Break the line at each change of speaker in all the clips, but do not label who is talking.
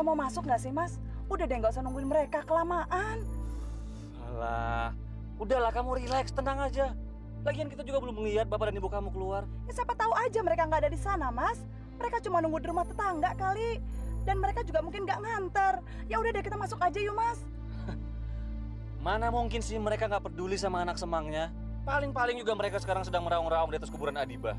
kita mau masuk nggak sih, Mas? Udah deh, nggak usah nungguin mereka, kelamaan.
Alah, udahlah kamu rileks, tenang aja. Lagian kita juga belum melihat bapak dan ibu kamu keluar.
Ya siapa tahu aja mereka nggak ada di sana, Mas. Mereka cuma nunggu di rumah tetangga kali. Dan mereka juga mungkin nggak nganter. Ya udah deh, kita masuk aja yuk, Mas.
Mana mungkin sih mereka nggak peduli sama anak semangnya? Paling-paling juga mereka sekarang sedang meraung-raung di atas kuburan Adiba.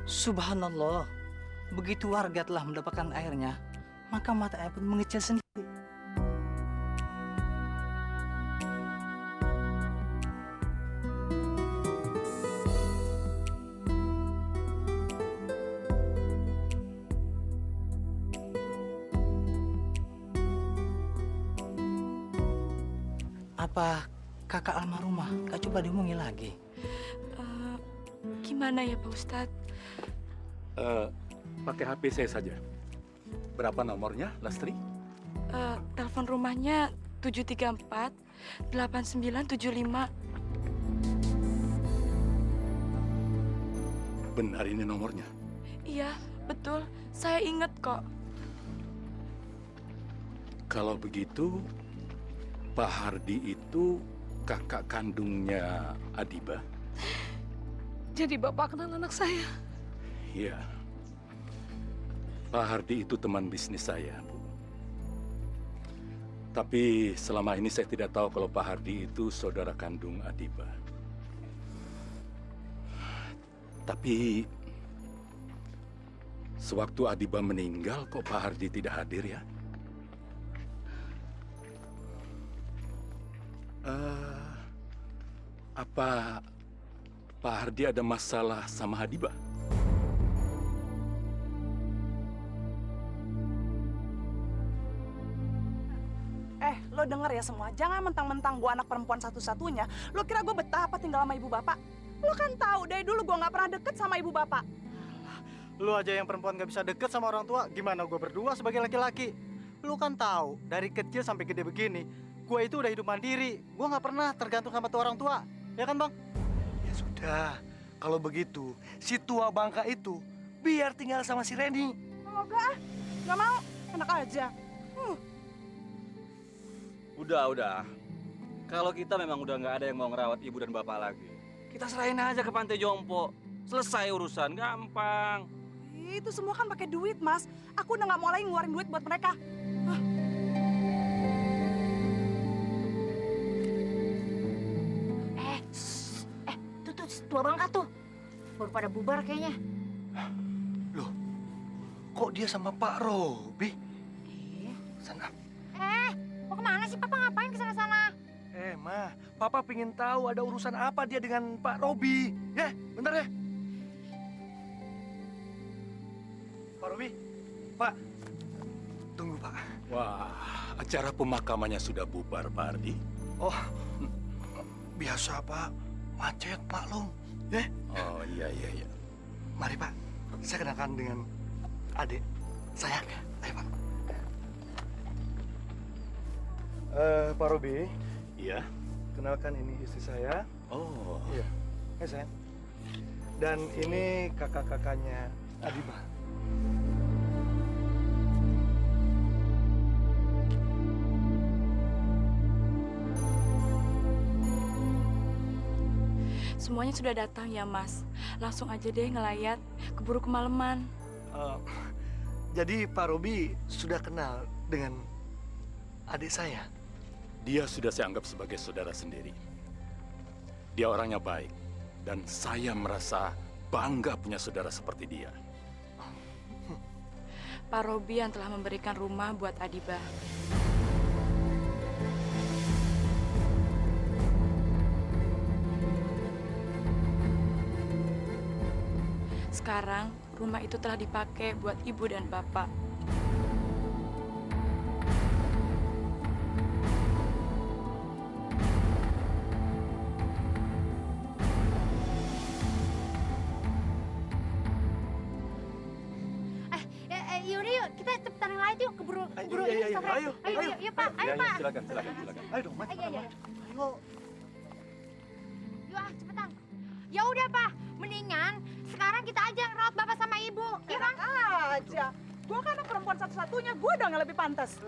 Subhanallah, begitu warga telah mendapatkan airnya, maka mata air pun mengecil sendiri. Apa kakak almarhumah gak coba dihubungi lagi?
Gimana ya Pak Ustadz?
Pakai HP saya saja. Berapa nomornya, Lastri?
Telepon rumahnya 734 8975.
Benar ini nomornya?
Iya, betul. Saya ingat kok.
Kalau begitu, Pak Hardi itu kakak kandungnya Adiba?
Jadi Bapak kenal anak saya?
Iya. Pak Hardi itu teman bisnis saya, Bu. Tapi selama ini saya tidak tahu kalau Pak Hardi itu saudara kandung Adiba. Tapi sewaktu Adiba meninggal, kok Pak Hardi tidak hadir ya? Apa Pak Hardi ada masalah sama Adiba?
Lo denger ya semua, jangan mentang-mentang gue anak perempuan satu-satunya. Lo kira gue betah apa tinggal sama ibu bapak? Lo kan tahu dari dulu gue nggak pernah deket sama ibu bapak.
Lu aja yang perempuan gak bisa deket sama orang tua, gimana gue berdua sebagai laki-laki? Lu kan tahu, dari kecil sampai gede begini, gue itu udah hidup mandiri. Gue nggak pernah tergantung sama tuh orang tua, ya kan bang?
Ya sudah, kalau begitu, si tua bangka itu biar tinggal sama si Reni.
Enggak, nggak mau, enak aja.
Udah. Kalau kita memang udah nggak ada yang mau ngerawat ibu dan bapak lagi, kita serahin aja ke pantai jompo. Selesai urusan, gampang.
Itu semua kan pakai duit, Mas. Aku udah nggak mau lagi ngeluarin duit buat mereka.
Tuh, tua bangka tuh. Baru pada bubar kayaknya.
Loh, kok dia sama Pak Robi? Sana.
Mau kemana sih Papa? Ngapain kesana-sana?
Ma, Papa pingin tahu ada urusan apa dia dengan Pak Robi. Ya, bentar ya. Pak Robi, Pak. Tunggu, Pak.
Wah, acara pemakamannya sudah bubar, Pak Hardi.
Oh, biasa, Pak. Macet, maklum. Ya?
Oh, iya.
Mari, Pak. Saya kenalkan dengan adik saya. Ayo, Pak. Pak Robi.
Iya.
Kenalkan ini istri saya.
Oh.
Iya. Sayang. Dan ini kakak-kakaknya Adiba.
Semuanya sudah datang ya Mas. Langsung aja deh ngelayat, keburu kemalaman.
Jadi Pak Robi sudah kenal dengan adik saya?
Dia sudah saya anggap sebagai saudara sendiri. Dia orangnya baik. Dan saya merasa bangga punya saudara seperti dia.
Pak Robi yang telah memberikan rumah buat Adiba. Sekarang rumah itu telah dipakai buat ibu dan bapak.
kita cepetan yang lain yuk, keburu
Iya,
ini
iya,
sore.
ayo,
Yuk, Pak. Ayo, Pak.
Silakan.
Ayo dong, Mat.
Ayo, ayo.
Ayo.
Yuk, cepetan. Ya udah, Pak. Mendingan sekarang kita aja yang rawat Bapak sama Ibu. Ya, Bang?
Aja. Gue kan anak perempuan satu-satunya, gue dong yang lebih pantas.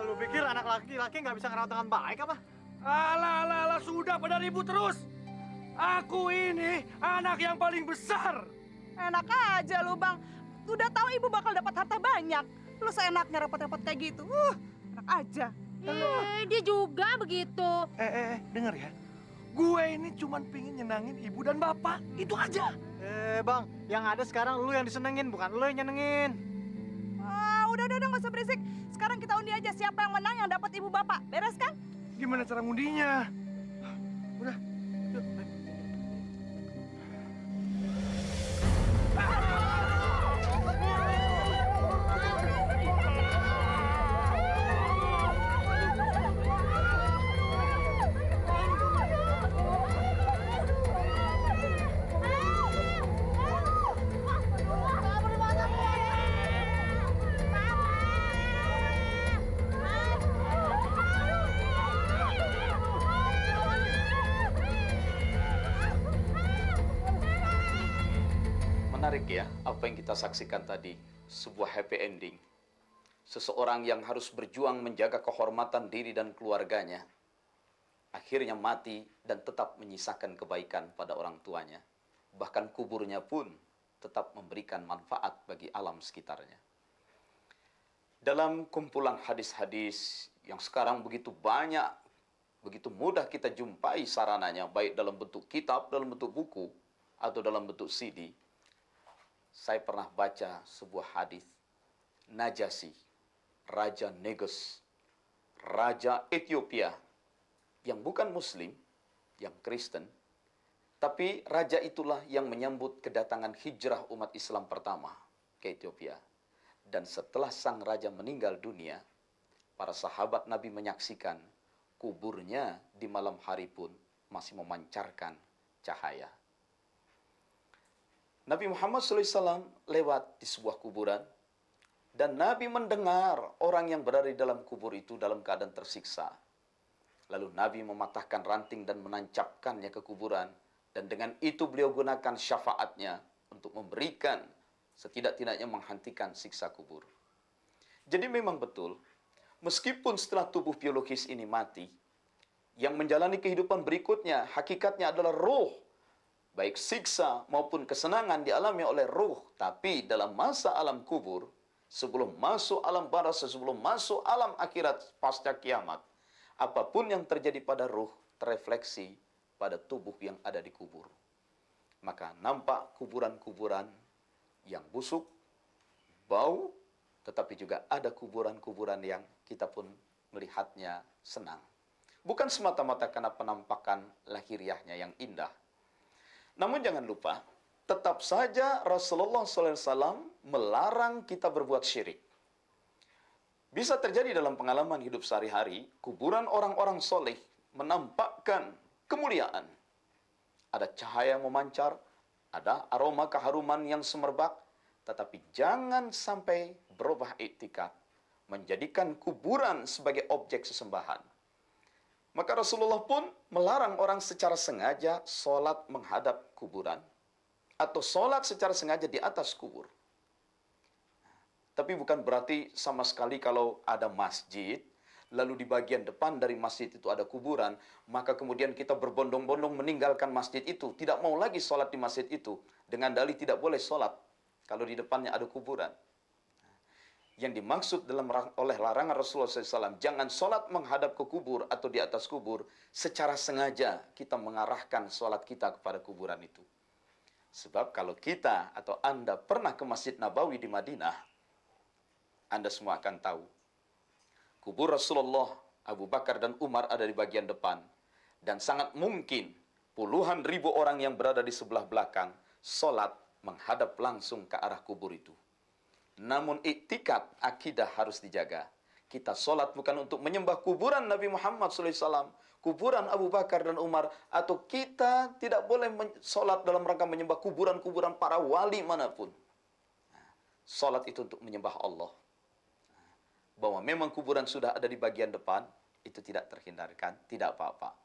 Lu pikir anak laki-laki nggak bisa ngerawat dengan baik apa?
Alah, sudah pada ribut terus. Aku ini anak yang paling besar.
Enak aja lu, Bang. Udah tahu ibu bakal dapat harta banyak. Lu seenaknya repot-repot kayak gitu. Enak aja.
Dia juga begitu.
Denger ya. Gue ini cuman pingin nyenangin ibu dan bapak. Itu aja.
Bang, yang ada sekarang lu yang disenengin, bukan lu yang nyenengin.
Udah, nggak usah berisik. Sekarang kita undi aja siapa yang menang yang dapat ibu bapak. Beres kan?
Gimana cara ngundinya? Udah. Yuk, ayo.
Menarik ya, apa yang kita saksikan tadi, sebuah happy ending. Seseorang yang harus berjuang menjaga kehormatan diri dan keluarganya, akhirnya mati dan tetap menyisakan kebaikan pada orang tuanya. Bahkan kuburnya pun tetap memberikan manfaat bagi alam sekitarnya. Dalam kumpulan hadis-hadis yang sekarang begitu banyak, begitu mudah kita jumpai sarananya, baik dalam bentuk kitab, dalam bentuk buku, atau dalam bentuk CD, saya pernah baca sebuah hadis. Najasyi, Raja Negus, Raja Ethiopia, yang bukan Muslim, yang Kristen, tapi raja itulah yang menyambut kedatangan hijrah umat Islam pertama ke Ethiopia. Dan setelah sang raja meninggal dunia, para sahabat Nabi menyaksikan kuburnya di malam hari pun masih memancarkan cahaya. Nabi Muhammad SAW lewat di sebuah kuburan, dan Nabi mendengar orang yang berada di dalam kubur itu dalam keadaan tersiksa. Lalu Nabi mematahkan ranting dan menancapkannya ke kuburan, dan dengan itu beliau gunakan syafaatnya untuk memberikan setidak-tidaknya menghentikan siksa kubur. Jadi memang betul, meskipun setelah tubuh biologis ini mati, yang menjalani kehidupan berikutnya hakikatnya adalah roh. Baik siksa maupun kesenangan dialami oleh ruh. Tapi dalam masa alam kubur, sebelum masuk alam barzakh, sebelum masuk alam akhirat pasca kiamat, apapun yang terjadi pada ruh terefleksi pada tubuh yang ada di kubur. Maka nampak kuburan-kuburan yang busuk, bau, tetapi juga ada kuburan-kuburan yang kita pun melihatnya senang. Bukan semata-mata karena penampakan lahiriahnya yang indah. Namun jangan lupa, tetap saja Rasulullah SAW melarang kita berbuat syirik. Bisa terjadi dalam pengalaman hidup sehari-hari, kuburan orang-orang soleh menampakkan kemuliaan. Ada cahaya yang memancar, ada aroma keharuman yang semerbak, tetapi jangan sampai berubah iktikad, menjadikan kuburan sebagai objek sesembahan. Maka Rasulullah pun melarang orang secara sengaja sholat menghadap kuburan, atau sholat secara sengaja di atas kubur. Tapi bukan berarti sama sekali kalau ada masjid, lalu di bagian depan dari masjid itu ada kuburan, maka kemudian kita berbondong-bondong meninggalkan masjid itu, tidak mau lagi sholat di masjid itu, dengan dalih tidak boleh sholat kalau di depannya ada kuburan. Yang dimaksud oleh larangan Rasulullah SAW, jangan sholat menghadap ke kubur atau di atas kubur, secara sengaja kita mengarahkan sholat kita kepada kuburan itu. Sebab kalau kita atau Anda pernah ke Masjid Nabawi di Madinah, Anda semua akan tahu, kubur Rasulullah, Abu Bakar dan Umar ada di bagian depan, dan sangat mungkin puluhan ribu orang yang berada di sebelah belakang sholat menghadap langsung ke arah kubur itu. Namun iktikad akidah harus dijaga. Kita sholat bukan untuk menyembah kuburan Nabi Muhammad SAW, kuburan Abu Bakar dan Umar, atau kita tidak boleh sholat dalam rangka menyembah kuburan-kuburan para wali manapun. Sholat itu untuk menyembah Allah. bahwa memang kuburan sudah ada di bagian depan, itu tidak terhindarkan, tidak apa-apa.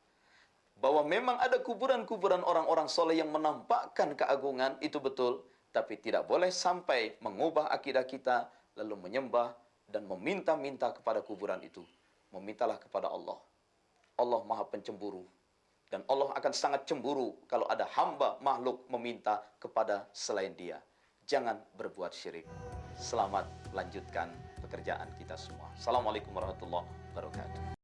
Bahwa memang ada kuburan-kuburan orang-orang soleh yang menampakkan keagungan, itu betul. Tapi tidak boleh sampai mengubah akidah kita, lalu menyembah dan meminta-minta kepada kuburan itu. Memintalah kepada Allah. Allah Maha Pencemburu. Dan Allah akan sangat cemburu kalau ada hamba makhluk meminta kepada selain Dia. Jangan berbuat syirik. Selamat melanjutkan pekerjaan kita semua. Assalamualaikum warahmatullahi wabarakatuh.